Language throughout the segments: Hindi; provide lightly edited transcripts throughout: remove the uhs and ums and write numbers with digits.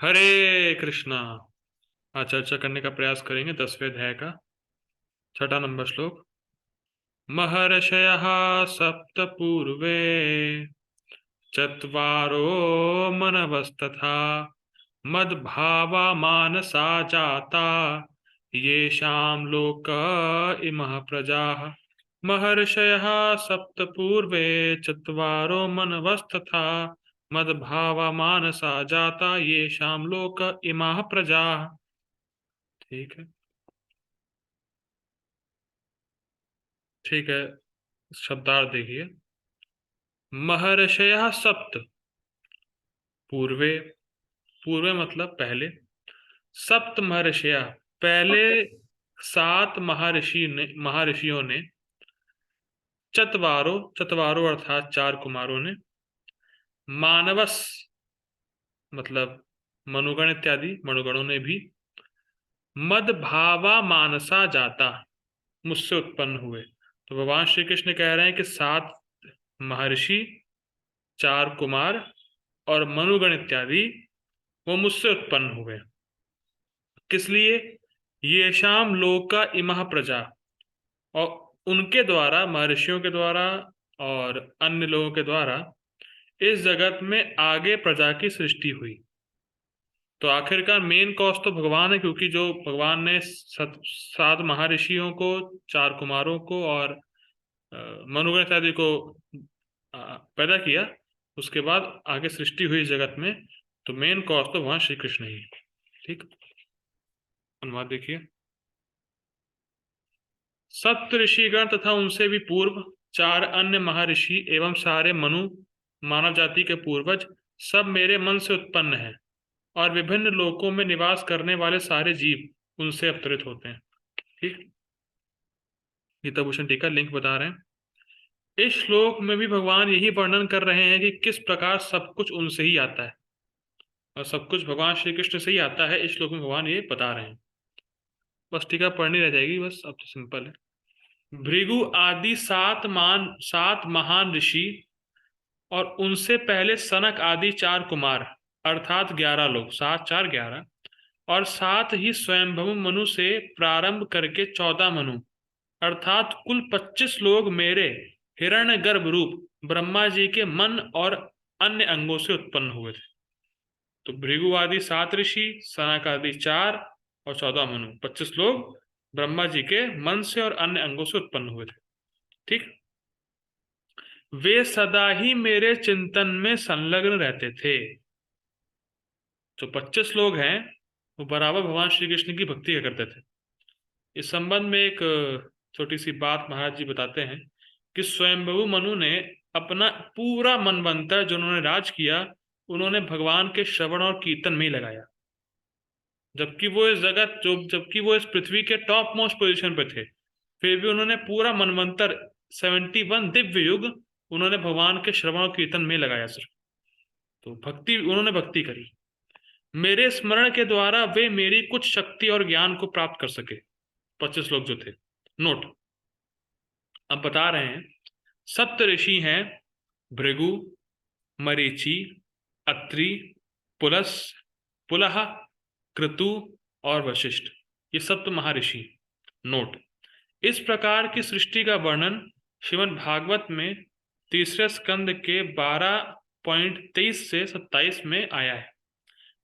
हरे कृष्णा। आज चर्चा करने का प्रयास करेंगे 10वें अध्याय का 6वां श्लोक। महर्षयः सप्त पूर्वे चत्वारो मनवस्तथा मद्भावा मानसा जाता येषां लोक इमः प्रजाः। महर्षयः सप्त पूर्वे चत्वारो मनवस्तथा मद्भावा मानसा जाता येषां लोक इमः प्रजाः। ठीक है। ठीक है, शब्दार्थ देखिए। महर्षयः सप्त, पूर्वे, पूर्वे मतलब पहले। सप्त महर्षया, पहले 7 महर्षियों ने। चत्वारो, चत्वारो अर्थात 4 कुमारों ने। मानवस मतलब मनुगण इत्यादि मनुगणों ने भी। मद भावा मानसा जाता, मुझसे उत्पन्न हुए। तो भगवान श्री कृष्ण कह रहे हैं कि 7 महर्षि, 4 कुमार और मनुगण इत्यादि वो मुझसे उत्पन्न हुए। किस लिए? ये शाम लोक का इमह प्रजा, और उनके द्वारा, महर्षियों के द्वारा और अन्य लोगों के द्वारा इस जगत में आगे प्रजा की सृष्टि हुई। तो आखिरकार मेन कॉज तो भगवान है, क्योंकि जो भगवान ने 7 महर्षियों को, 4 कुमारों को और मनुगण इत्यादि को पैदा किया, उसके बाद आगे सृष्टि हुई जगत में। तो मेन कॉज तो भगवान श्री कृष्ण ही। ठीक, अनुवाद देखिए। सप्त ऋषिगण तथा उनसे भी पूर्व 4 अन्य महर्षि एवं सारे मनु, मानव जाति के पूर्वज, सब मेरे मन से उत्पन्न हैं, और विभिन्न लोकों में निवास करने वाले सारे जीव उनसे अवतरित होते हैं। ठीक, गीता भूषण टीका लिंक बता रहे हैं। इस श्लोक में भी भगवान यही वर्णन कर रहे हैं कि किस प्रकार सब कुछ उनसे ही आता है, और सब कुछ भगवान श्री कृष्ण से ही आता है। इस श्लोक में भगवान ये बता रहे हैं। बस टीका पढ़नी रह जाएगी, बस अब तो सिंपल है। भृगु आदि 7 महान ऋषि और उनसे पहले सनक आदि 4 कुमार, अर्थात 11 लोग, 7 4 11, और साथ ही स्वयंभू मनु से प्रारंभ करके 14 मनु, अर्थात कुल 25 लोग मेरे हिरण्य गर्भ रूप ब्रह्मा जी के मन और अन्य अंगों से उत्पन्न हुए थे। तो भृगु आदि 7 ऋषि, सनक आदि 4 और 14 मनु, 25 लोग ब्रह्मा जी के मन से और अन्य अंगों से उत्पन्न हुए थे। ठीक, वे सदा ही मेरे चिंतन में संलग्न रहते थे। जो 25 लोग हैं वो बराबर भगवान श्री कृष्ण की भक्ति करते थे। इस संबंध में एक छोटी सी बात महाराज जी बताते हैं कि स्वयंभू मनु ने अपना पूरा मनवंतर जो उन्होंने राज किया, उन्होंने भगवान के श्रवण और कीर्तन में ही लगाया। जबकि वो इस जगत जो जबकि वो इस पृथ्वी के टॉप मोस्ट पोजीशन पे थे, फिर भी उन्होंने पूरा मनवंतर 71 दिव्य युग उन्होंने भगवान के श्रवण और कीर्तन में लगाया सिर्फ। तो भक्ति, उन्होंने भक्ति करी। मेरे स्मरण के द्वारा वे मेरी कुछ शक्ति और ज्ञान को प्राप्त कर सके। 25 लोग जो थे। नोट, अब बता रहे हैं। सप्त ऋषि हैं भृगु, मरीचि, अत्रि, पुलस, पुलह, क्रतु और वशिष्ठ। ये सप्त महर्षि। नोट, इस प्रकार की सृष्टि का वर्णन श्रीमद् भागवत में 3रे स्कंद के 12.23 से 27 में आया है।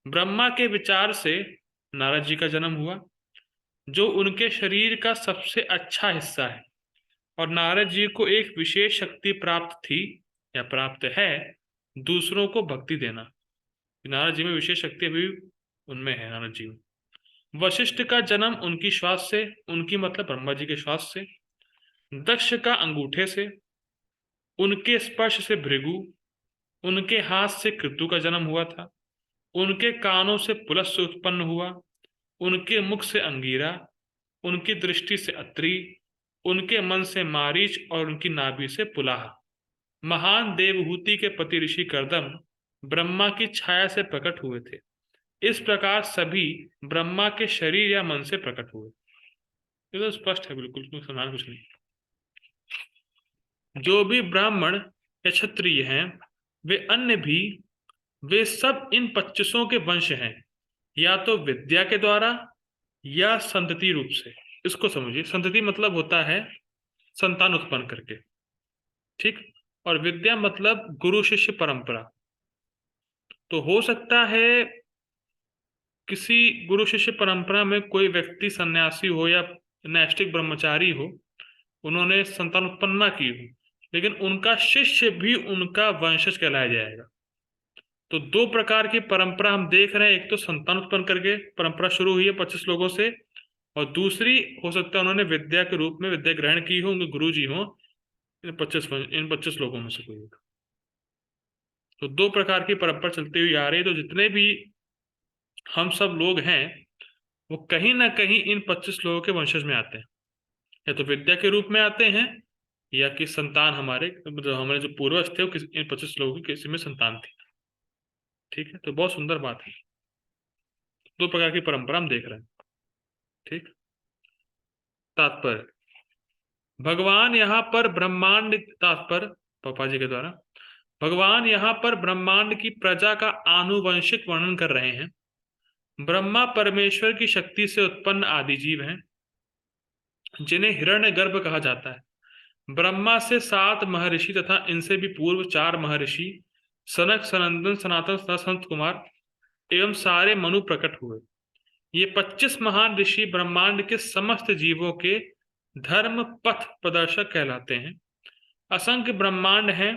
ब्रह्मा के विचार से नारद जी का जन्म हुआ, जो उनके शरीर का सबसे अच्छा हिस्सा है, और नारद जी को एक विशेष शक्ति प्राप्त थी या प्राप्त है, दूसरों को भक्ति देना। नारद जी में विशेष शक्ति अभी उनमें है, नारद जी में। वशिष्ठ का जन्म उनकी श्वास से, उनकी मतलब ब्रह्मा जी के श्वास से। दक्ष का अंगूठे से, उनके स्पर्श से भृगु, उनके हाथ से क्रतु का जन्म हुआ था। उनके कानों से पुलस से उत्पन्न हुआ, उनके मुख से अंगीरा, उनकी दृष्टि से अत्रि, उनके मन से मारीच और उनकी नाभि से पुलाह। महान देवहूति के पति ऋषि कर्दम ब्रह्मा की छाया से प्रकट हुए थे। इस प्रकार सभी ब्रह्मा के शरीर या मन से प्रकट हुए। ये तो स्पष्ट है बिल्कुल, इसमें समझाना कुछ नहीं। जो भी ब्राह्मण या क्षत्रिय हैं, वे अन्य भी, वे सब इन 25 के वंश हैं। या तो विद्या के द्वारा या संतति रूप से। इसको समझिए, संतति मतलब होता है संतान उत्पन्न करके, ठीक। और विद्या मतलब गुरु शिष्य परंपरा। तो हो सकता है किसी गुरु शिष्य परंपरा में कोई व्यक्ति सन्यासी हो या नैष्ठिक ब्रह्मचारी हो, उन्होंने संतान उत्पन्न ना की हो, लेकिन उनका शिष्य भी उनका वंशज कहलाया जाएगा। तो दो प्रकार की परंपरा हम देख रहे हैं, एक तो संतान उत्पन्न करके परंपरा शुरू हुई है 25 लोगों से, और दूसरी हो सकता है उन्होंने विद्या के रूप में विद्या ग्रहण की हो, उनके गुरु जी हो, इन 25 लोगों में से कोई एक। तो दो प्रकार की परंपरा चलती हुई आ रही है। तो जितने भी हम सब लोग हैं वो कहीं ना कहीं इन 25 लोगों के वंशज में आते हैं, या तो विद्या के रूप में आते हैं, या कि संतान हमारे मतलब हमारे जो पूर्वज थे वो इन 25 लोगों की किसी में संतान थी। ठीक है, तो बहुत सुंदर बात है। दो प्रकार की परंपरा हम देख रहे हैं, ठीक। तात्पर्य, भगवान यहाँ पर ब्रह्मांड, तात्पर्य पापा जी के द्वारा, भगवान यहाँ पर ब्रह्मांड की प्रजा का आनुवंशिक वर्णन कर रहे हैं। ब्रह्मा परमेश्वर की शक्ति से उत्पन्न आदि जीव हैं, जिन्हें हिरण्यगर्भ कहा जाता है। ब्रह्मा से 7 महर्षि तथा इनसे भी पूर्व 4 महर्षि सनक, सनंदन, सनातन तथा संत कुमार एवं सारे मनु प्रकट हुए। ये 25 महान ऋषि ब्रह्मांड के समस्त जीवों के धर्म पथ प्रदर्शक कहलाते हैं। असंख्य ब्रह्मांड हैं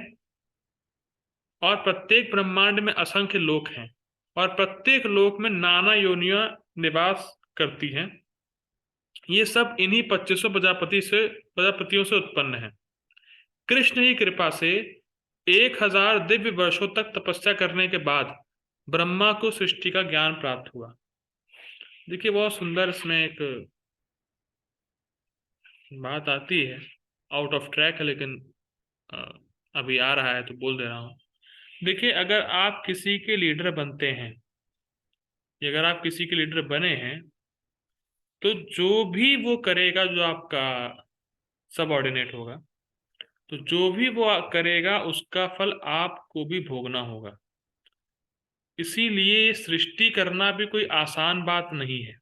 और प्रत्येक ब्रह्मांड में असंख्य लोक हैं, और प्रत्येक लोक में नाना योनियां निवास करती हैं। ये सब इन्हीं 25 प्रजापतियों से उत्पन्न है। कृष्ण की कृपा से 1000 दिव्य वर्षों तक तपस्या करने के बाद ब्रह्मा को सृष्टि का ज्ञान प्राप्त हुआ। देखिए बहुत सुंदर इसमें एक बात आती है, आउट ऑफ ट्रैक है लेकिन अ, अभी आ रहा है तो बोल दे रहा हूँ। देखिए अगर आप किसी के लीडर बनते हैं, या अगर आप किसी के लीडर बने हैं, तो जो भी वो करेगा, जो आपका सबऑर्डिनेट होगा, तो जो भी वो करेगा उसका फल आपको भी भोगना होगा। इसीलिए सृष्टि करना भी कोई आसान बात नहीं है।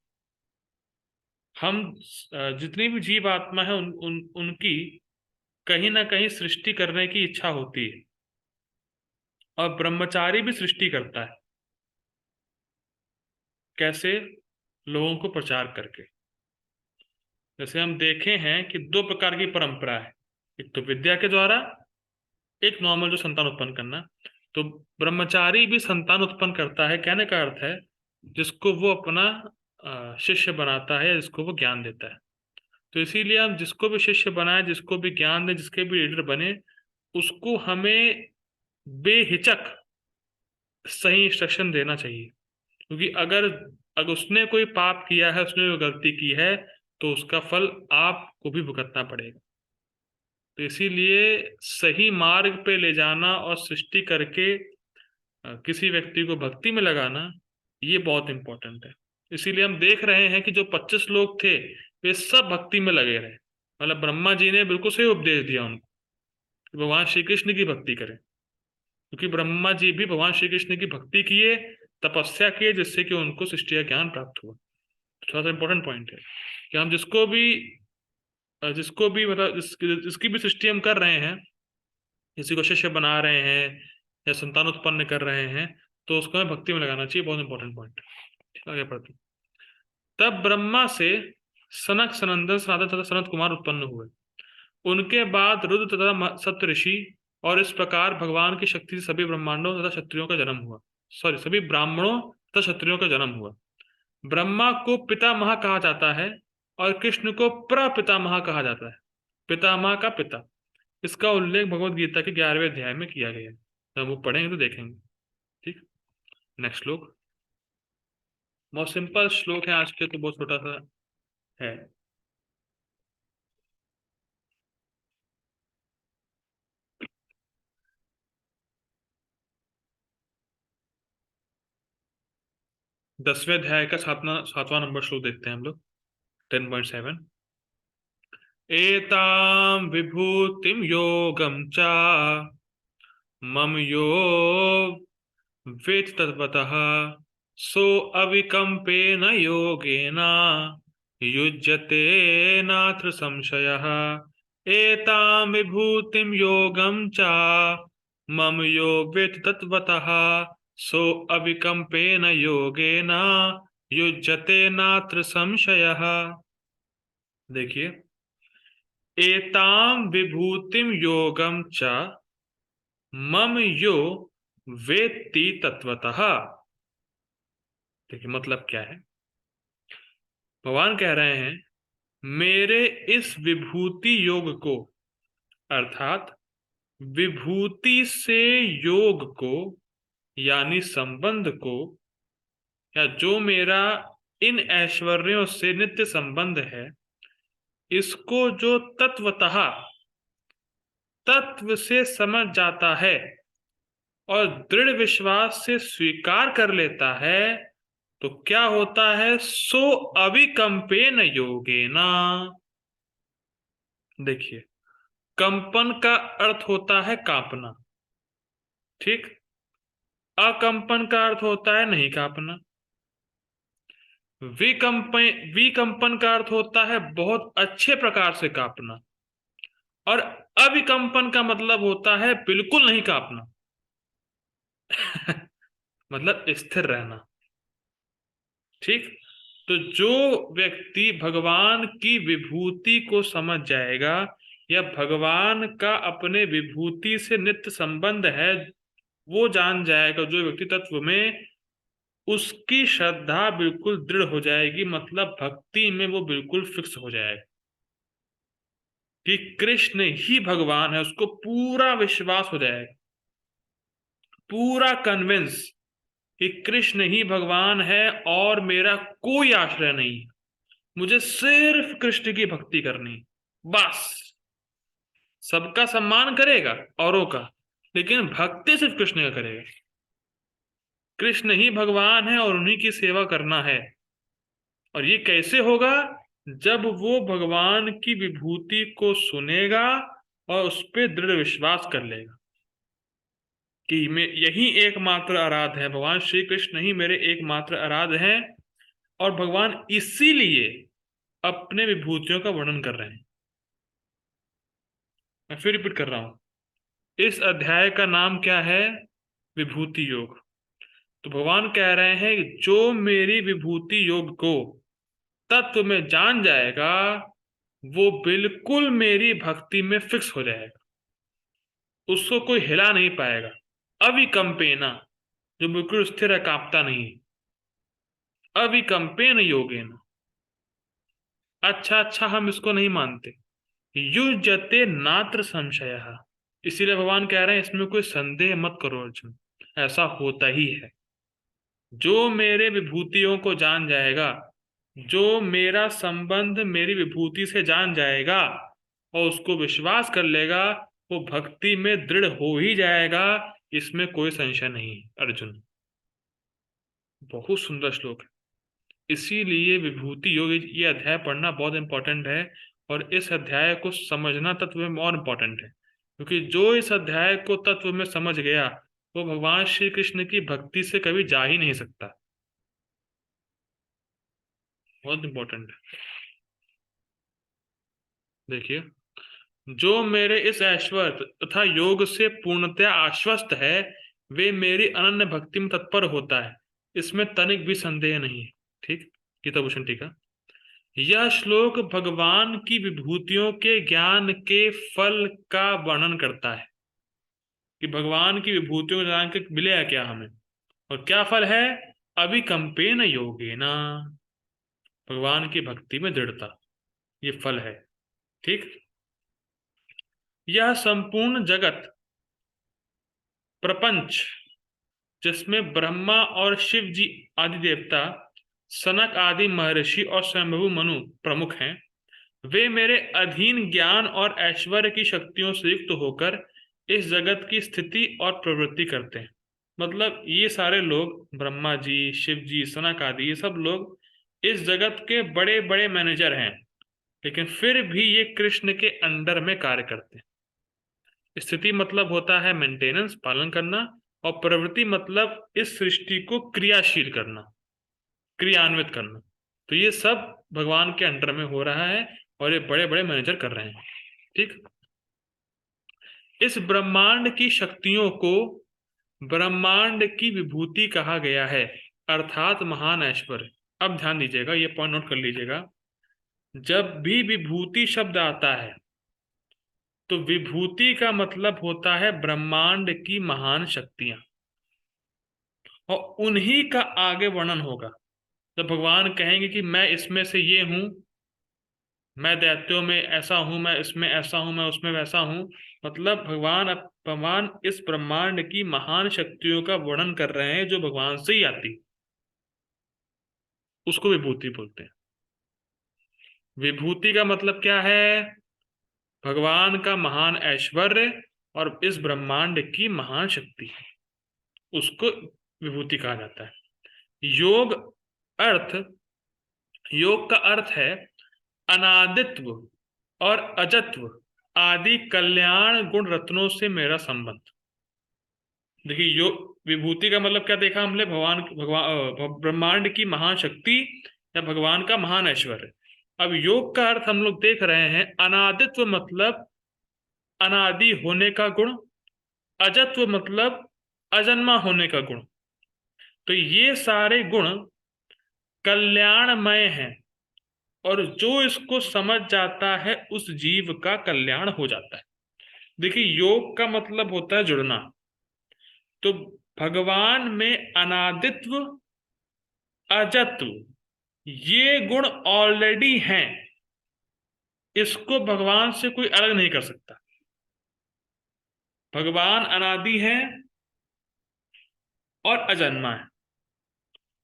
हम जितनी भी जीव आत्मा है उनकी कहीं ना कहीं सृष्टि करने की इच्छा होती है, और ब्रह्मचारी भी सृष्टि करता है। कैसे? लोगों को प्रचार करके। जैसे हम देखे हैं कि दो प्रकार की परंपरा है, एक तो विद्या के द्वारा, एक नॉर्मल जो संतान उत्पन्न करना। तो ब्रह्मचारी भी संतान उत्पन्न करता है, कहने का अर्थ है जिसको वो अपना शिष्य बनाता है, जिसको वो ज्ञान देता है। तो इसीलिए हम जिसको भी शिष्य बनाए, जिसको भी ज्ञान दें, जिसके भी लीडर बने, उसको हमें बेहिचक सही इंस्ट्रक्शन देना चाहिए। क्योंकि अगर अगर उसने कोई पाप किया है, उसने कोई गलती की है, तो उसका फल आपको भी भुगतना पड़ेगा। तो इसीलिए सही मार्ग पे ले जाना और सृष्टि करके किसी व्यक्ति को भक्ति में लगाना, ये बहुत इंपॉर्टेंट है। इसीलिए हम देख रहे हैं कि जो 25 लोग थे वे सब भक्ति में लगे रहे। मतलब ब्रह्मा जी ने बिल्कुल सही उपदेश दिया उनको कि भगवान श्री कृष्ण की भक्ति करें, क्योंकि ब्रह्मा जी भी भगवान श्री कृष्ण की भक्ति किए, तपस्या किए, जिससे कि उनको सृष्टि का ज्ञान प्राप्त हुआ। थोड़ा सा इंपॉर्टेंट पॉइंट है कि हम जिसको भी मतलब जिसकी भी सृष्टि हम कर रहे हैं, किसी को शिष्य बना रहे हैं या संतान उत्पन्न कर रहे हैं, तो उसको हमें भक्ति में लगाना चाहिए। बहुत इंपॉर्टेंट पॉइंट। आगे बढ़ते हैं। तब ब्रह्मा से सनक, सनंदन, सनातन तथा सनत कुमार उत्पन्न हुए। उनके बाद रुद्र तथा सप्तऋषि, और इस प्रकार भगवान की शक्ति से सभी ब्रह्मांडों तथा क्षत्रियों का जन्म हुआ। सभी ब्राह्मणों तथा क्षत्रियों का जन्म हुआ। ब्रह्मा को पितामह कहा जाता है और कृष्ण को प्रपितामह कहा जाता है, पितामह का पिता। इसका उल्लेख भगवत गीता के 11वें अध्याय में किया गया है। जब वो पढ़ेंगे तो देखेंगे। ठीक, नेक्स्ट श्लोक। बहुत सिंपल श्लोक है आज के, तो बहुत छोटा सा है। दसवें अध्याय का सातवां नंबर श्लोक देखते हैं हम लोग। 10.7। एताम विभूतिम योगम चा मम यो वेत्ति तत्वतः सो अविकम्पेन योगेन युज्यते नात्र संशयः। एतां विभूतिं योगं च मम यो वेत्ति तत्त्वतः सो अविकम्पेन योगेन युज्यते नात्र संशयः। देखिए, एतां विभूतिं योगं च मम यो वेत्ति तत्वतः। देखिए मतलब क्या है, भगवान कह रहे हैं मेरे इस विभूति योग को, अर्थात विभूति से योग को यानी संबंध को, या जो मेरा इन ऐश्वर्यों से नित्य संबंध है, इसको जो तत्वतः तत्व से समझ जाता है और दृढ़ विश्वास से स्वीकार कर लेता है, तो क्या होता है, सो अविकंपेन योगेना। देखिए, कंपन का अर्थ होता है कांपना, ठीक। अकंपन का अर्थ होता है नहीं कांपना। विकंपन का अर्थ होता है बहुत अच्छे प्रकार से कांपना, और अविकंपन का मतलब होता है बिल्कुल नहीं कांपना। मतलब स्थिर रहना, ठीक। तो जो व्यक्ति भगवान की विभूति को समझ जाएगा, या भगवान का अपने विभूति से नित्य संबंध है, वो जान जाएगा जो व्यक्ति तत्व में, उसकी श्रद्धा बिल्कुल दृढ़ हो जाएगी। मतलब भक्ति में वो बिल्कुल फिक्स हो जाएगा कि कृष्ण ही भगवान है, उसको पूरा विश्वास हो जाएगा, पूरा कन्विंस कि कृष्ण ही भगवान है और मेरा कोई आश्रय नहीं है, मुझे सिर्फ कृष्ण की भक्ति करनी, बस। सबका सम्मान करेगा औरों का, लेकिन भक्ति सिर्फ कृष्ण का करेगा। कृष्ण ही भगवान है और उन्हीं की सेवा करना है। और ये कैसे होगा, जब वो भगवान की विभूति को सुनेगा और उस पर दृढ़ विश्वास कर लेगा कि मैं यही एकमात्र आराध्य है, भगवान श्री कृष्ण ही मेरे एकमात्र आराध्य हैं, और भगवान इसीलिए अपने विभूतियों का वर्णन कर रहे हैं। मैं फिर रिपीट कर रहा हूं, इस अध्याय का नाम क्या है, विभूति योग। तो भगवान कह रहे हैं कि जो मेरी विभूति योग को तत्व में जान जाएगा, वो बिल्कुल मेरी भक्ति में फिक्स हो जाएगा, उसको कोई हिला नहीं पाएगा। अविकंपेना, जो बिल्कुल स्थिर है, कांपता नहीं। अविकंपेन योगेन, अच्छा हम इसको नहीं मानते। युज्यते नात्र संशय, इसीलिए भगवान कह रहे हैं इसमें कोई संदेह मत करो अर्जुन, ऐसा होता ही है। जो मेरे विभूतियों को जान जाएगा, जो मेरा संबंध मेरी विभूति से जान जाएगा और उसको विश्वास कर लेगा, वो भक्ति में दृढ़ हो ही जाएगा, इसमें कोई संशय नहीं है अर्जुन। बहुत सुंदर श्लोक है, इसीलिए विभूति योग ये अध्याय पढ़ना बहुत इंपॉर्टेंट है, और इस अध्याय को समझना तत्व में और इंपॉर्टेंट है, क्योंकि जो इस अध्याय को तत्व में समझ गया, वो भगवान श्री कृष्ण की भक्ति से कभी जा ही नहीं सकता। बहुत इंपॉर्टेंट है। देखिए, जो मेरे इस ऐश्वर्य तथा योग से पूर्णतया आश्वस्त है, वे मेरी अनन्य भक्ति में तत्पर होता है, इसमें तनिक भी संदेह नहीं है, ठीक। गीताभूषण टीका। यह श्लोक भगवान की विभूतियों के ज्ञान के फल का वर्णन करता है, कि भगवान की विभूतियों को जान के मिलेगा क्या हमें, और क्या फल है, अविकंपेन योगेना, भगवान की भक्ति में दृढ़ता, ये फल है, ठीक। यह संपूर्ण जगत प्रपंच, जिसमें ब्रह्मा और शिव जी आदि देवता, सनक आदि महर्षि और स्वयंभू मनु प्रमुख हैं, वे मेरे अधीन ज्ञान और ऐश्वर्य की शक्तियों से युक्त होकर इस जगत की स्थिति और प्रवृत्ति करते हैं। मतलब ये सारे लोग, ब्रह्मा जी, शिव जी, सनक आदि, ये सब लोग इस जगत के बड़े बड़े मैनेजर हैं, लेकिन फिर भी ये कृष्ण के अंडर में कार्य करते हैं। स्थिति मतलब होता है मेंटेनेंस, पालन करना, और प्रवृत्ति मतलब इस सृष्टि को क्रियाशील करना, क्रियान्वित करना। तो ये सब भगवान के अंडर में हो रहा है और ये बड़े बड़े मैनेजर कर रहे हैं। ठीक। इस ब्रह्मांड की शक्तियों को ब्रह्मांड की विभूति कहा गया है, अर्थात महान ऐश्वर्य। अब ध्यान दीजिएगा, ये पॉइंट नोट कर लीजिएगा। जब भी विभूति शब्द आता है तो विभूति का मतलब होता है ब्रह्मांड की महान शक्तियां, और उन्हीं का आगे वर्णन होगा। जब भगवान कहेंगे कि मैं इसमें से ये हूं, मैं दैत्यों में ऐसा हूं, मैं इसमें ऐसा हूं, मैं उसमें वैसा हूं, मतलब भगवान इस ब्रह्मांड की महान शक्तियों का वर्णन कर रहे हैं जो भगवान से ही आती, उसको विभूति बोलते हैं। विभूति का मतलब क्या है? भगवान का महान ऐश्वर्य और इस ब्रह्मांड की महान शक्ति, उसको विभूति कहा जाता है। योग अर्थ योग का अर्थ है अनादित्व और अजत्व आदि कल्याण गुण रत्नों से मेरा संबंध। देखिए, योग विभूति का मतलब क्या देखा हमने? भगवान ब्रह्मांड की महान शक्ति या भगवान का महान ऐश्वर्य। अब योग का अर्थ हम लोग देख रहे हैं अनादित्व मतलब अनादि होने का गुण, अजत्व मतलब अजन्मा होने का गुण। तो ये सारे गुण कल्याणमय हैं, और जो इसको समझ जाता है उस जीव का कल्याण हो जाता है। देखिए, योग का मतलब होता है जुड़ना। तो भगवान में अनादित्व, अजत्व, ये गुण ऑलरेडी हैं, इसको भगवान से कोई अलग नहीं कर सकता। भगवान अनादि है और अजन्मा है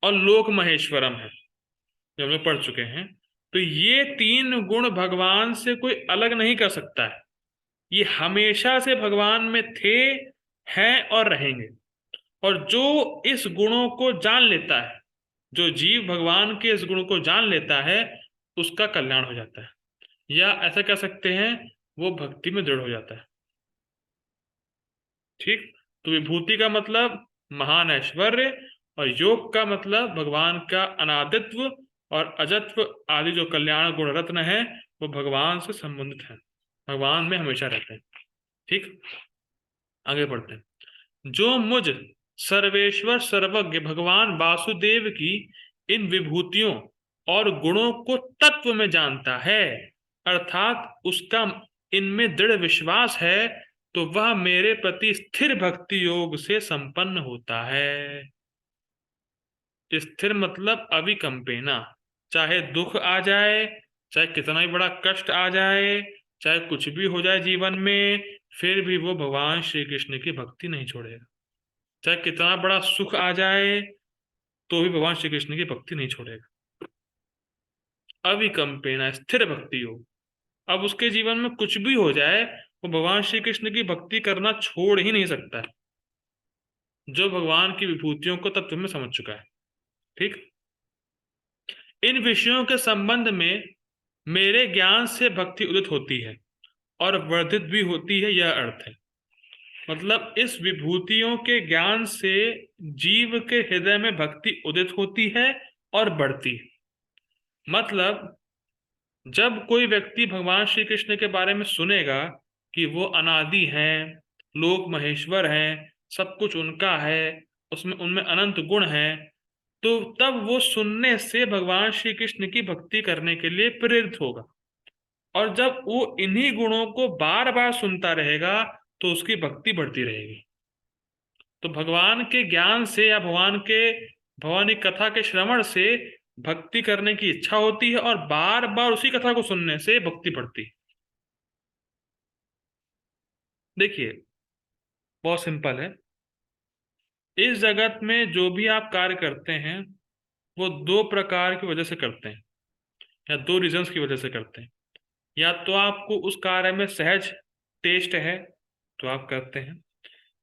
और लोक महेश्वरम है, जो हम लोग पढ़ चुके हैं। तो ये तीन गुण भगवान से कोई अलग नहीं कर सकता है। ये हमेशा से भगवान में थे, हैं और रहेंगे। और जो इस गुणों को जान लेता है, जो जीव भगवान के इस गुण को जान लेता है, उसका कल्याण हो जाता है, या ऐसा कह सकते हैं वो भक्ति में दृढ़ हो जाता है। ठीक। तो विभूति का मतलब महान ऐश्वर्य, और योग का मतलब भगवान का अनादित्व और अजत्व आदि जो कल्याण गुण रत्न है, वो भगवान से संबंधित है, भगवान में हमेशा रहते हैं। ठीक। आगे बढ़ते हैं। जो मुझ सर्वेश्वर सर्वज्ञ भगवान वासुदेव की इन विभूतियों और गुणों को तत्व में जानता है, अर्थात उसका इनमें दृढ़ विश्वास है, तो वह मेरे प्रति स्थिर भक्ति योग से संपन्न होता है। स्थिर मतलब अविकंपेना। चाहे दुख आ जाए, चाहे कितना ही बड़ा कष्ट आ जाए, चाहे कुछ भी हो जाए जीवन में, फिर भी वो भगवान श्री कृष्ण की भक्ति नहीं छोड़ेगा। चाहे कितना बड़ा सुख आ जाए, तो भी भगवान श्री कृष्ण की भक्ति नहीं छोड़ेगा। अविकंपेना, स्थिर भक्ति हो। अब उसके जीवन में कुछ भी हो जाए, वो भगवान श्री कृष्ण की भक्ति करना छोड़ ही नहीं सकता है, जो भगवान की विभूतियों को तत्व में समझ चुका है। ठीक। इन विषयों के संबंध में मेरे ज्ञान से भक्ति उदित होती है और वर्धित भी होती है, यह अर्थ है। मतलब इस विभूतियों के ज्ञान से जीव के हृदय में भक्ति उदित होती है और बढ़ती है। मतलब जब कोई व्यक्ति भगवान श्री कृष्ण के बारे में सुनेगा कि वो अनादि हैं, लोक महेश्वर हैं, सब कुछ उनका है, उसमें उनमें अनंत गुण हैं, तो तब वो सुनने से भगवान श्री कृष्ण की भक्ति करने के लिए प्रेरित होगा। और जब वो इन्हीं गुणों को बार बार सुनता रहेगा, तो उसकी भक्ति बढ़ती रहेगी। तो भगवान के ज्ञान से या भगवान की कथा के श्रवण से भक्ति करने की इच्छा होती है, और बार बार उसी कथा को सुनने से भक्ति बढ़ती है। देखिए, बहुत सिंपल है। इस जगत में जो भी आप कार्य करते हैं, वो दो प्रकार की वजह से करते हैं, या दो रीजंस की वजह से करते हैं। या तो आपको उस कार्य में सहज टेस्ट है, तो आप करते हैं,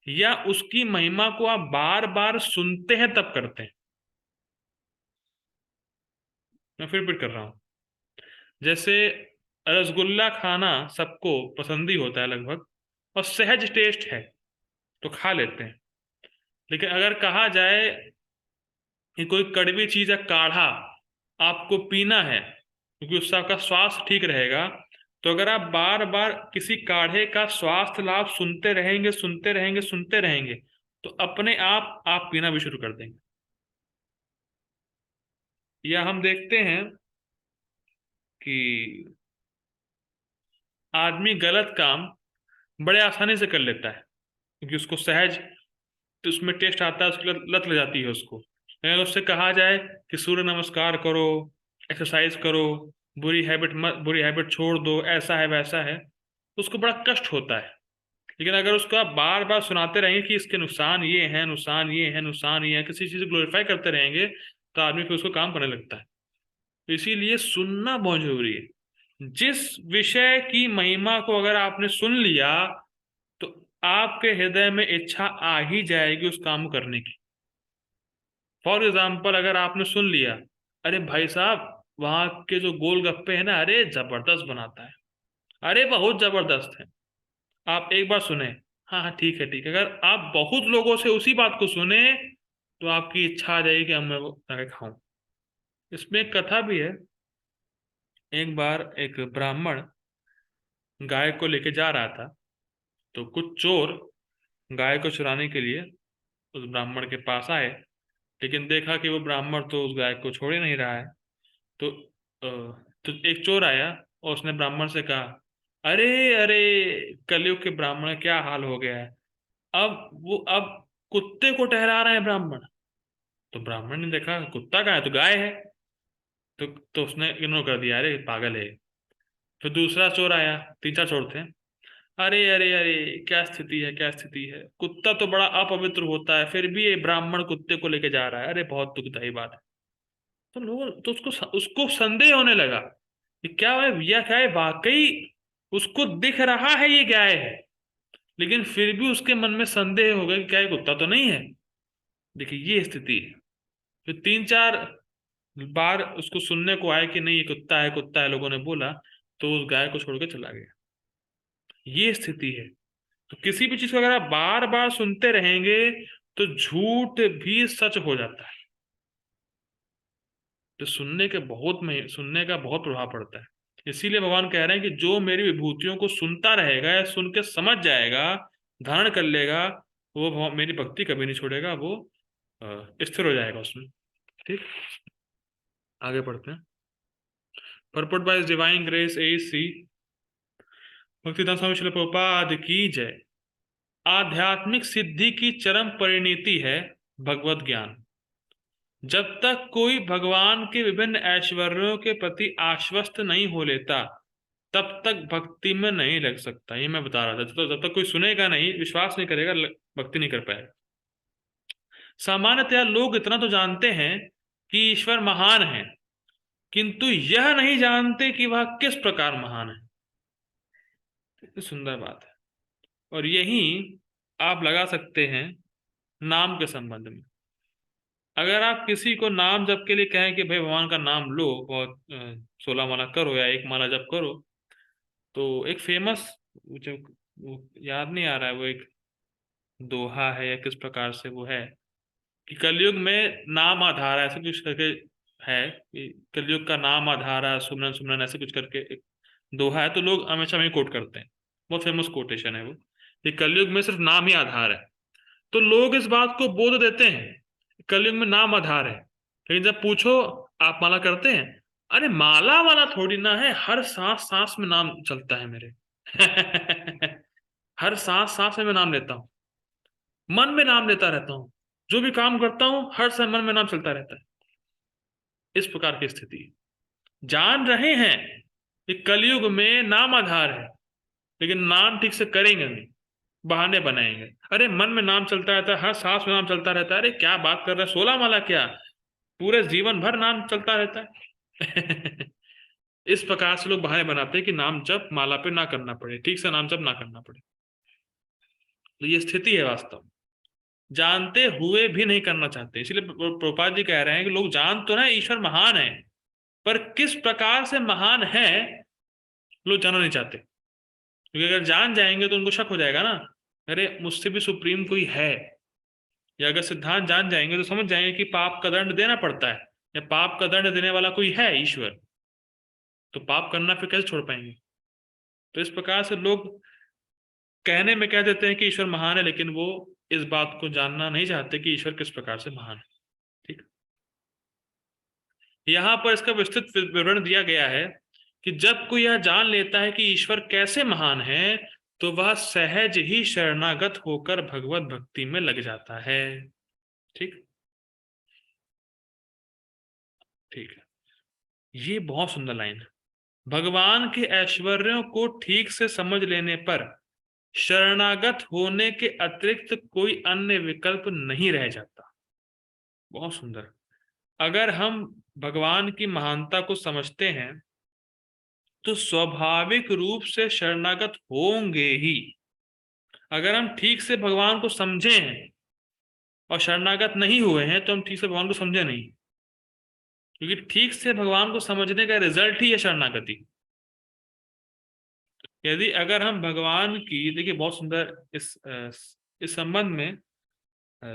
या उसकी महिमा को आप बार बार सुनते हैं तब करते हैं। मैं फिर रिपीट कर रहा हूं। जैसे रसगुल्ला खाना सबको पसंद ही होता है लगभग, और सहज टेस्ट है तो खा लेते हैं। लेकिन अगर कहा जाए कि कोई कड़वी चीज या काढ़ा आपको पीना है क्योंकि उससे आपका स्वास्थ्य ठीक रहेगा, तो अगर आप बार बार किसी काढ़े का स्वास्थ्य लाभ सुनते रहेंगे सुनते रहेंगे सुनते रहेंगे, तो अपने आप पीना भी शुरू कर देंगे। या हम देखते हैं कि आदमी गलत काम बड़े आसानी से कर लेता है क्योंकि उसको सहज, तो उसमें टेस्ट आता है, उसकी लत लग जाती है उसको। अगर उससे कहा जाए कि सूर्य नमस्कार करो, एक्सरसाइज करो, बुरी हैबिट छोड़ दो, ऐसा है वैसा है, तो उसको बड़ा कष्ट होता है। लेकिन अगर उसको आप बार बार सुनाते रहेंगे कि इसके नुकसान ये हैं, नुकसान ये हैं, नुकसान ये है, किसी चीज को ग्लोरीफाई करते रहेंगे, तो आदमी फिर उसको काम करने लगता है। तो इसीलिए सुनना बहुत जरूरी है। जिस विषय की महिमा को अगर आपने सुन लिया, तो आपके हृदय में इच्छा आ ही जाएगी उस काम को करने की। फॉर एग्जाम्पल, अगर आपने सुन लिया, अरे भाई साहब वहां के जो गोलगप्पे हैं ना, अरे जबरदस्त बनाता है, अरे बहुत जबरदस्त है, आप एक बार सुने, हाँ हाँ ठीक है ठीक है, अगर आप बहुत लोगों से उसी बात को सुने, तो आपकी इच्छा आ जाएगी कि अब मैं वो जाके खाऊं। इसमें एक कथा भी है। एक बार एक ब्राह्मण गाय को लेके जा रहा था, तो कुछ चोर गाय को चुराने के लिए उस ब्राह्मण के पास आए, लेकिन देखा कि वो ब्राह्मण तो उस गाय को छोड़ ही नहीं रहा है। तो एक चोर आया और उसने ब्राह्मण से कहा, अरे अरे कलयुग के ब्राह्मण क्या हाल हो गया है, अब कुत्ते को टहरा रहे हैं ब्राह्मण। तो ब्राह्मण ने देखा कुत्ता कहाँ है, तो गाय है। तो उसने इग्नोर कर दिया, अरे पागल है। फिर दूसरा चोर आया, तीन चार चोर थे, अरे अरे अरे क्या स्थिति है, क्या स्थिति है, कुत्ता तो बड़ा अपवित्र होता है, फिर भी ये ब्राह्मण कुत्ते को लेके जा रहा है, अरे बहुत दुखदाई बात है। तो लोग तो उसको उसको संदेह होने लगा कि क्या है भैया, क्या है वाकई उसको दिख रहा है ये गाय है, लेकिन फिर भी उसके मन में संदेह हो गया कि क्या ये कुत्ता तो नहीं है। देखिए ये स्थिति है। फिर तीन चार बार उसको सुनने को आया कि नहीं ये कुत्ता है कुत्ता है, लोगों ने बोला, तो उस गाय को छोड़ के चला गया। ये स्थिति है। तो किसी भी चीज को अगर आप बार बार सुनते रहेंगे, तो झूठ भी सच हो जाता है। तो सुनने का बहुत प्रभाव पड़ता है। इसीलिए भगवान कह रहे हैं कि जो मेरी विभूतियों को सुनता रहेगा या सुन के समझ जाएगा, धारण कर लेगा, वो मेरी भक्ति कभी नहीं छोड़ेगा, वो स्थिर हो जाएगा उसमें। ठीक, आगे पढ़ते हैं। Purport by His Divine Grace AC भक्तिदान स्वामी श्रील प्रभुपाद की जय। आध्यात्मिक सिद्धि की चरम परिणति है भगवत ज्ञान। जब तक कोई भगवान के विभिन्न ऐश्वर्यों के प्रति आश्वस्त नहीं हो लेता, तब तक भक्ति में नहीं लग सकता। ये मैं बता रहा था, तो जब तक कोई सुनेगा नहीं, विश्वास नहीं करेगा, भक्ति नहीं कर पाएगा। सामान्यतया लोग इतना तो जानते हैं कि ईश्वर महान है, किंतु यह नहीं जानते कि वह किस प्रकार महान है। कितनी सुंदर बात है। और यही आप लगा सकते हैं नाम के संबंध में। अगर आप किसी को नाम जप के लिए कहें कि भाई भगवान का नाम लो, बहुत 16 माला करो या एक माला जप करो, तो एक फेमस, मुझे वो याद नहीं आ रहा है, वो एक दोहा है या किस प्रकार से वो है कि कलयुग में नाम आधार है, ऐसे कुछ करके है कि कलयुग का नाम आधार है, सुमरन सुमरन ऐसे कुछ करके एक दोहा है, तो लोग हमेशा वही कोट करते हैं। बहुत फेमस कोटेशन है वो, कि कलयुग में सिर्फ नाम ही आधार है। तो लोग इस बात को बोध देते हैं कलयुग में नाम आधार है, लेकिन जब पूछो आप माला करते हैं, अरे माला वाला थोड़ी ना है, हर सांस सांस में नाम चलता है मेरे। हर सांस सांस में मैं नाम लेता हूँ, मन में नाम लेता रहता हूँ, जो भी काम करता हूँ हर समय मन में नाम चलता रहता है। इस प्रकार की स्थिति है। जान रहे हैं कि कलयुग में नाम आधार है, लेकिन नाम ठीक से करेंगे नहीं, बहाने बनाएंगे। अरे मन में नाम चलता रहता है, हर सांस में नाम चलता रहता है, अरे क्या बात कर रहे हैं, 16 माला क्या, पूरे जीवन भर नाम चलता रहता है। इस प्रकार से लोग बहाने बनाते हैं कि नाम जप माला पे ना करना पड़े, ठीक से नाम जप ना करना पड़े। तो ये स्थिति है वास्तव में, जानते हुए भी नहीं करना चाहते। इसलिए प्रभुपाद जी कह रहे हैं कि लोग जान तो ना ईश्वर महान है, पर किस प्रकार से महान है लोग जानना नहीं चाहते। क्योंकि अगर जान जाएंगे तो उनको शक हो जाएगा ना, अरे मुझसे भी सुप्रीम कोई है, या अगर सिद्धांत जान जाएंगे तो समझ जाएंगे कि पाप का दंड देना पड़ता है, या पाप का दंड देने वाला कोई है ईश्वर, तो पाप करना फिर कैसे छोड़ पाएंगे। तो इस प्रकार से लोग कहने में कह देते हैं कि ईश्वर महान है, लेकिन वो इस बात को जानना नहीं चाहते कि ईश्वर किस प्रकार से महान है। ठीक, यहां पर इसका विस्तृत विवरण दिया गया है कि जब कोई यह जान लेता है कि ईश्वर कैसे महान है, तो वह सहज ही शरणागत होकर भगवत भक्ति में लग जाता है। ठीक, ठीक है, ये बहुत सुंदर लाइन है। भगवान के ऐश्वर्यों को ठीक से समझ लेने पर शरणागत होने के अतिरिक्त कोई अन्य विकल्प नहीं रह जाता। बहुत सुंदर। अगर हम भगवान की महानता को समझते हैं तो स्वाभाविक रूप से शरणागत होंगे ही। अगर हम ठीक से भगवान को समझे हैं और शरणागत नहीं हुए हैं तो हम ठीक से भगवान को समझे नहीं, क्योंकि ठीक से भगवान को समझने का रिजल्ट ही है शरणागति। यदि अगर हम भगवान की, देखिए बहुत सुंदर इस संबंध में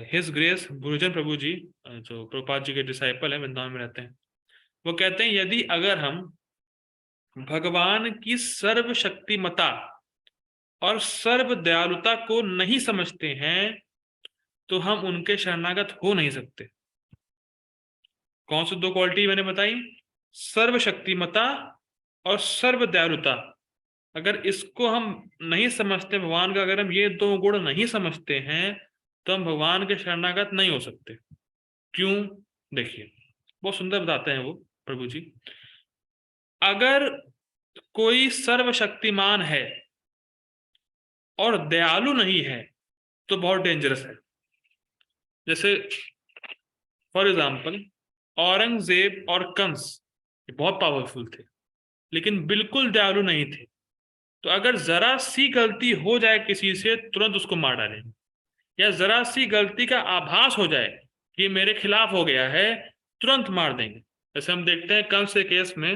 हिज ग्रेस गुरुजन प्रभु जी, जो प्रभुपाद जी के डिसाइपल हैं, वृंदावन में रहते हैं, वो कहते हैं यदि अगर हम भगवान की सर्वशक्तिमता और सर्व दयालुता को नहीं समझते हैं तो हम उनके शरणागत हो नहीं सकते। कौन सी दो क्वालिटी मैंने बताई? सर्वशक्तिमता और सर्व दयालुता। अगर इसको हम नहीं समझते भगवान का, अगर हम ये दो गुण नहीं समझते हैं तो हम भगवान के शरणागत नहीं हो सकते। क्यों? देखिए बहुत सुंदर बताते हैं वो प्रभु जी। अगर कोई सर्वशक्तिमान है और दयालु नहीं है तो बहुत डेंजरस है। जैसे फॉर एग्जाम्पल औरंगजेब और कंस बहुत पावरफुल थे लेकिन बिल्कुल दयालु नहीं थे। तो अगर जरा सी गलती हो जाए किसी से, तुरंत उसको मार डालेंगे, या जरा सी गलती का आभास हो जाए कि मेरे खिलाफ हो गया है, तुरंत मार देंगे। जैसे हम देखते हैं कंस के केस में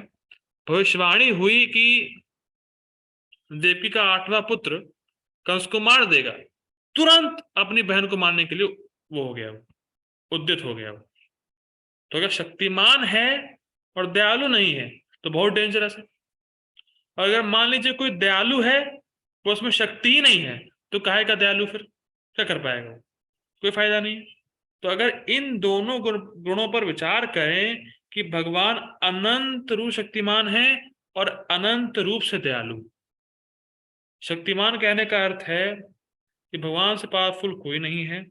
भविष्यवाणी हुई कि देवकी का 8वां पुत्र कंस को मार देगा, तुरंत अपनी बहन को मारने के लिए वो हो गया, उद्यत हो गया। तो अगर शक्तिमान है और दयालु नहीं है तो बहुत डेंजरस है। और अगर मान लीजिए कोई दयालु है वो उसमें शक्ति ही नहीं है तो काहे का दयालु, फिर क्या कर पाएगा? कोई फायदा नहीं। तो अगर इन दोनों गुणों पर विचार करें कि भगवान अनंत रूप शक्तिमान है और अनंत रूप से दयालु। शक्तिमान कहने का अर्थ है कि भगवान से पावरफुल कोई नहीं है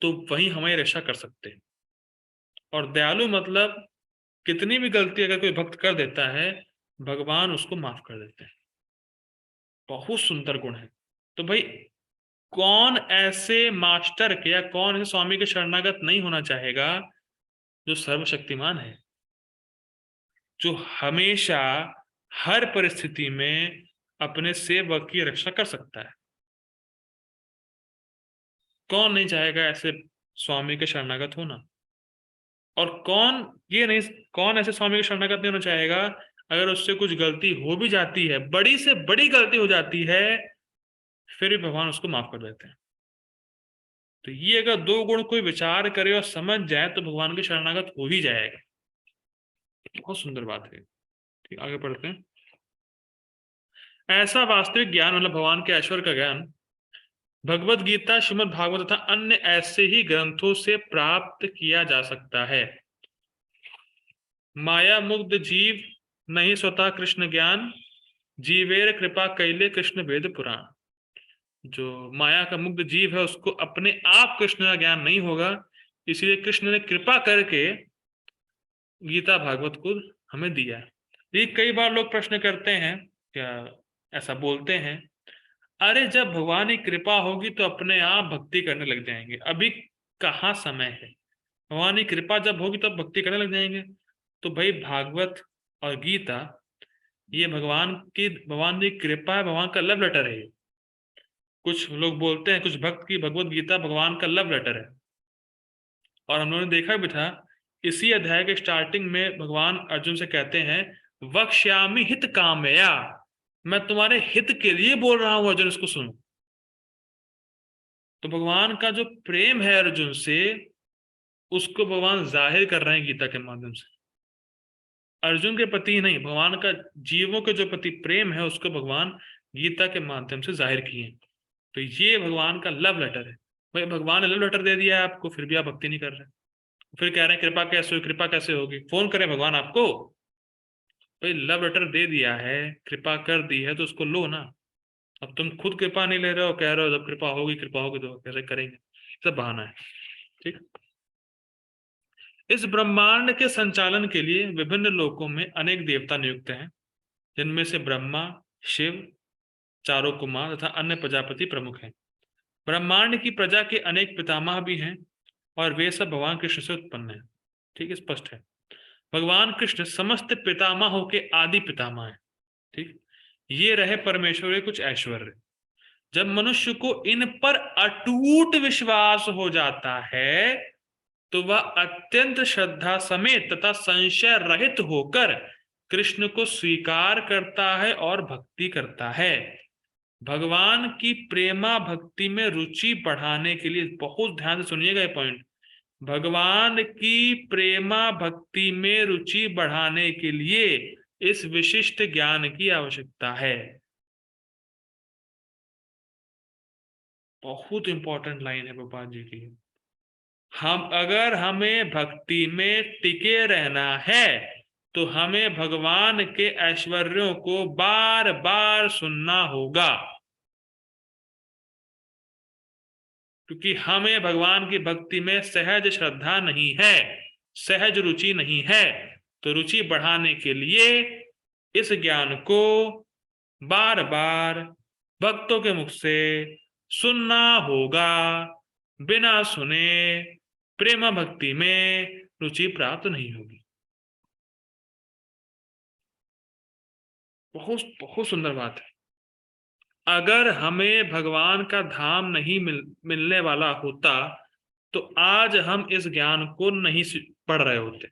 तो वही हमारी रक्षा कर सकते हैं। और दयालु मतलब कितनी भी गलती अगर कोई भक्त कर देता है भगवान उसको माफ कर देते हैं। बहुत सुंदर गुण है। तो भाई कौन ऐसे मास्टर के या कौन ऐसे स्वामी के शरणागत नहीं होना चाहेगा जो सर्वशक्तिमान है, जो हमेशा हर परिस्थिति में अपने सेवक की रक्षा कर सकता है। कौन नहीं चाहेगा ऐसे स्वामी के शरणागत होना? और कौन ऐसे स्वामी के शरणागत नहीं होना चाहेगा अगर उससे कुछ गलती हो भी जाती है, बड़ी से बड़ी गलती हो जाती है, फिर भी भगवान उसको माफ कर देते हैं। तो ये अगर दो गुण कोई विचार करे और समझ जाए तो भगवान के शरणागत हो ही जाएगा। बहुत सुंदर बात है। ठीक, आगे पढ़ते हैं। ऐसा वास्तविक ज्ञान मतलब भगवान के ऐश्वर्य का ज्ञान भगवत गीता, श्रीमद् भागवत तथा अन्य ऐसे ही ग्रंथों से प्राप्त किया जा सकता है। माया मुग्ध जीव नहीं स्वतः कृष्ण ज्ञान, जीवेर कृपा कैले कृष्ण वेद पुराण। जो माया का मुग्ध जीव है उसको अपने आप कृष्ण का ज्ञान नहीं होगा, इसलिए कृष्ण ने कृपा करके गीता भागवत को हमें दिया है। ये कई बार लोग प्रश्न करते हैं, क्या ऐसा बोलते हैं, अरे जब भगवान की कृपा होगी तो अपने आप भक्ति करने लग जाएंगे, अभी कहाँ समय है, भगवान की कृपा जब होगी तब भक्ति करने लग जाएंगे। तो भाई भागवत और गीता ये भगवान की कृपा है, भगवान का लव लेटर है। कुछ लोग बोलते हैं, कुछ भक्त की भगवत गीता भगवान का लव लेटर है। और हम लोगों ने देखा भी था, इसी अध्याय के स्टार्टिंग में भगवान अर्जुन से कहते हैं वक्ष्यामि हित कामया, मैं तुम्हारे हित के लिए बोल रहा हूं अर्जुन, इसको सुनो। तो भगवान का जो प्रेम है अर्जुन से, उसको भगवान जाहिर कर रहे हैं गीता के माध्यम से। अर्जुन के प्रति नहीं, भगवान का जीवों के जो प्रति प्रेम है उसको भगवान गीता के माध्यम से जाहिर किए। तो ये भगवान का लव लेटर है। भाई भगवान ने लव लेटर दे दिया है आपको, फिर भी आप भक्ति नहीं कर रहे, फिर कह रहे हैं कृपा कैसे हुई, कृपा कैसे होगी, फोन करें भगवान आपको। भाई लव लेटर दे दिया है, कृपा कर दी है, तो उसको लो ना। अब तुम खुद कृपा नहीं ले रहे हो, कह रहे हो जब कृपा होगी तो कैसे करेंगे, सब बहाना है। ठीक। इस ब्रह्मांड के संचालन के लिए विभिन्न लोकों में अनेक देवता नियुक्त हैं, जिनमें से ब्रह्मा, शिव, चारों कुमार तथा अन्य प्रजापति प्रमुख हैं। ब्रह्मांड की प्रजा के अनेक पितामह भी हैं, और वे सब भगवान कृष्ण से उत्पन्न हैं। ठीक है, स्पष्ट है। भगवान कृष्ण समस्त पितामहों के आदि पितामह हैं। ठीक। ये रहे परमेश्वर के कुछ ऐश्वर्य। जब मनुष्य को इन पर अटूट विश्वास हो जाता है, तो वह अत्यंत श्रद्धा समेत तथा संशय रहित होकर कृष्ण को स्वीकार करता है और भक्ति करता है। भगवान की प्रेमा भक्ति में रुचि बढ़ाने के लिए, बहुत ध्यान से सुनिएगा ये पॉइंट, भगवान की प्रेमा भक्ति में रुचि बढ़ाने के लिए इस विशिष्ट ज्ञान की आवश्यकता है। बहुत इंपॉर्टेंट लाइन है गोपाल जी की। अगर हमें भक्ति में टिके रहना है, तो हमें भगवान के ऐश्वर्यों को बार बार सुनना होगा, क्योंकि हमें भगवान की भक्ति में सहज श्रद्धा नहीं है, सहज रुचि नहीं है। तो रुचि बढ़ाने के लिए इस ज्ञान को बार बार भक्तों के मुख से सुनना होगा। बिना सुने प्रेम भक्ति में रुचि प्राप्त नहीं होगी। बहुत बहुत सुंदर बात है। अगर हमें भगवान का धाम नहीं मिलने वाला होता, तो आज हम इस ज्ञान को नहीं पढ़ रहे होते।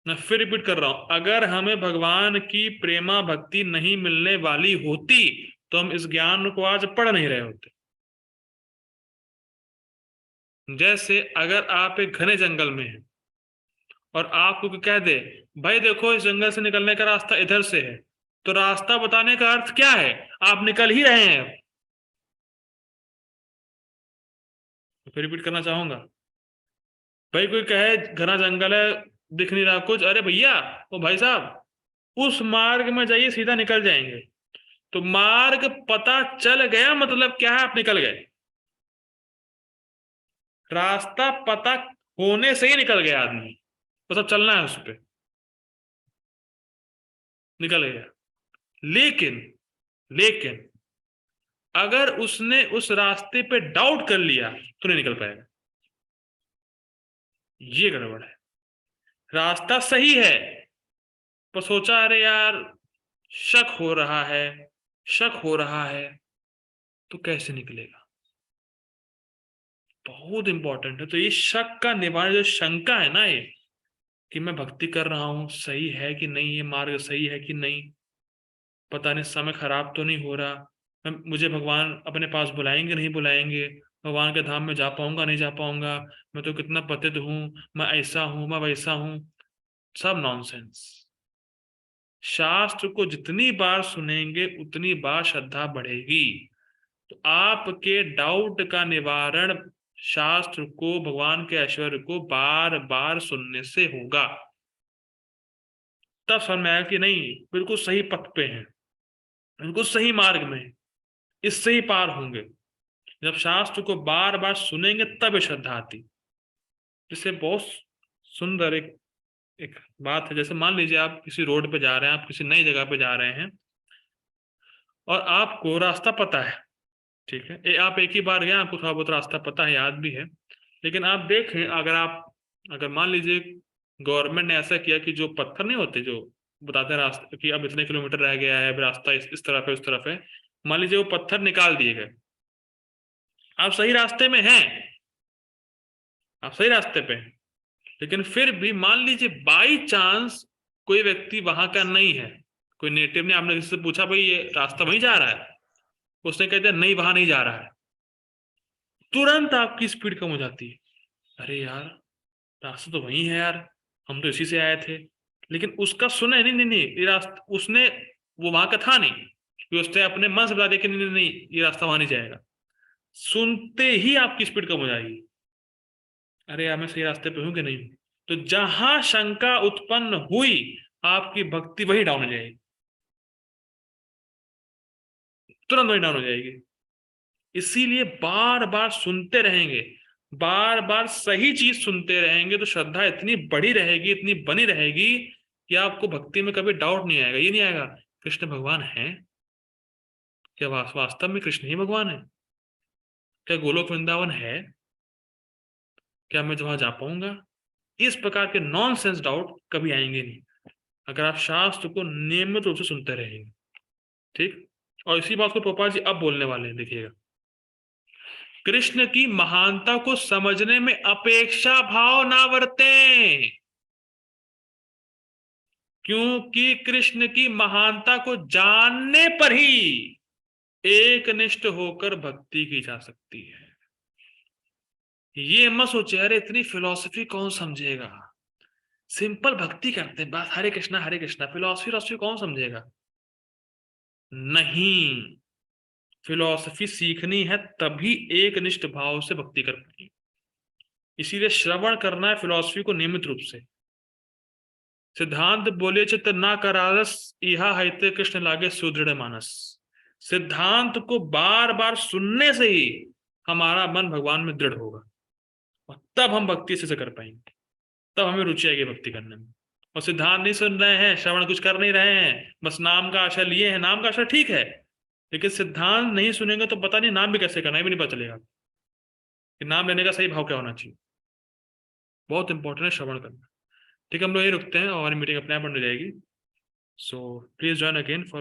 मैं फिर रिपीट कर रहा हूं, अगर हमें भगवान की प्रेमा भक्ति नहीं मिलने वाली होती, तो हम इस ज्ञान को आज पढ़ नहीं रहे होते। जैसे अगर आप एक घने जंगल में हैं और आपको कह दे, भाई देखो इस जंगल से निकलने का रास्ता इधर से है, तो रास्ता बताने का अर्थ क्या है? आप निकल ही रहे हैं। फिर रिपीट करना चाहूंगा, भाई कोई कहे घना जंगल है, दिख नहीं रहा कुछ, अरे भैया ओ भाई साहब उस मार्ग में जाइए, सीधा निकल जाएंगे। तो मार्ग पता चल गया मतलब क्या है? आप निकल गए। रास्ता पता होने से ही निकल गया आदमी, तो सब चलना है उस पर, निकल गया। लेकिन लेकिन अगर उसने उस रास्ते पे डाउट कर लिया तो नहीं निकल पाएगा। ये गड़बड़ है। रास्ता सही है, पर सोचा अरे यार शक हो रहा है, शक हो रहा है, तो कैसे निकलेगा? बहुत इंपॉर्टेंट है। तो ये शक का निवारण, जो शंका है ना, ये कि मैं भक्ति कर रहा हूं, सही है कि नहीं, ये मार्ग सही है कि नहीं, पता नहीं समय खराब तो नहीं हो रहा, मुझे भगवान अपने पास बुलाएंगे नहीं बुलाएंगे, भगवान के धाम में जा पाऊंगा नहीं जा पाऊंगा, मैं तो कितना पतित हूं, मैं ऐसा हूं, मैं वैसा हूं। सब नॉनसेंस। शास्त्र को जितनी बार सुनेंगे उतनी बार श्रद्धा बढ़ेगी। तो आपके डाउट का निवारण शास्त्र को, भगवान के ऐश्वर्य को बार बार सुनने से होगा। तब समझ में आएगा कि नहीं, बिल्कुल सही पथ पे हैं, बिल्कुल सही मार्ग में, इससे ही पार होंगे। जब शास्त्र को बार बार सुनेंगे तब श्रद्धा आती। जिससे बहुत सुंदर एक एक बात है, जैसे मान लीजिए आप किसी रोड पे जा रहे हैं, आप किसी नई जगह पे जा रहे हैं और आपको रास्ता पता है, ठीक है, आप एक ही बार गए, आपको थोड़ा बहुत रास्ता पता है, याद भी है। लेकिन आप देखें, अगर मान लीजिए गवर्नमेंट ने ऐसा किया कि जो पत्थर नहीं होते जो बताते हैं रास्ते कि अब इतने किलोमीटर रह गया है, अब रास्ता इस तरफ है, उस तरफ है, मान लीजिए वो पत्थर निकाल दिए गए, आप सही रास्ते में हैं, आप सही रास्ते पे हैं, लेकिन फिर भी मान लीजिए बाई चांस कोई व्यक्ति वहां का नहीं है, कोई नेटिव ने, आपने किसी से पूछा भाई ये रास्ता वहीं जा रहा है, उसने कह दिया नहीं वहां नहीं जा रहा है, तुरंत आपकी स्पीड कम हो जाती है। अरे यार, रास्ता तो वही है यार, हम तो इसी से आए थे। लेकिन उसका सुना है, नहीं नहीं नहीं, ये रास्ता उसने, वो वहां का था नहीं, कि उसने अपने मन से बता दिया कि नहीं नहीं नहीं, ये रास्ता वहां नहीं जाएगा। सुनते ही आपकी स्पीड कम हो जाएगी। अरे यार, मैं सही रास्ते पे हूँ कि नहीं हूँ। तो जहां शंका उत्पन्न हुई, आपकी भक्ति वही डाउन हो जाएगी, तुरंत वही डाउन हो जाएगी। इसीलिए बार बार सुनते रहेंगे, बार बार सही चीज सुनते रहेंगे, तो श्रद्धा इतनी बड़ी रहेगी, इतनी बनी रहेगी, कि आपको भक्ति में कभी डाउट नहीं आएगा। ये नहीं आएगा कृष्ण भगवान है क्या, वास्तव में कृष्ण ही भगवान है क्या, गोलोक वृंदावन है क्या, मैं वहां जा पाऊंगा। इस प्रकार के नॉनसेंस डाउट कभी आएंगे नहीं, अगर आप शास्त्र को नियमित रूप से सुनते रहेंगे। ठीक। और इसी बात को गोपाल जी अब बोलने वाले हैं, देखिएगा। कृष्ण की महानता को समझने में अपेक्षा भाव ना बरतें, क्योंकि कृष्ण की महानता को जानने पर ही एक निष्ठ होकर भक्ति की जा सकती है। ये मत सोचे अरे इतनी फिलॉसफी कौन समझेगा, सिंपल भक्ति करते हैं बस, हरे कृष्णा, फिलॉसफी फिलॉसफी कौन समझेगा। नहीं, फिलॉसफी सीखनी है तभी एक निष्ठ भाव से भक्ति कर पाएंगे। इसीलिए श्रवण करना है फिलॉसफी को नियमित रूप से। सिद्धांत बोले चित्त ना करारस, इहा हैते कृष्ण लागे सुदृढ़ मानस। सिद्धांत को बार बार सुनने से ही हमारा मन भगवान में दृढ़ होगा, और तब हम भक्ति से कर पाएंगे, तब हमें रुचि आएगी भक्ति करने में। और सिद्धांत नहीं सुन रहे हैं, श्रवण कुछ कर नहीं रहे हैं, बस नाम का आशा लिए हैं, नाम का आशा ठीक है, लेकिन सिद्धांत नहीं सुनेंगे तो पता नहीं नाम भी कैसे करना है, भी नहीं पता चलेगा कि नाम लेने का सही भाव क्या होना चाहिए। बहुत इंपॉर्टेंट है श्रवण करना। ठीक है, हम लोग यही रुकते हैं और हमारी मीटिंग अपने आप बन जाएगी। So please join again for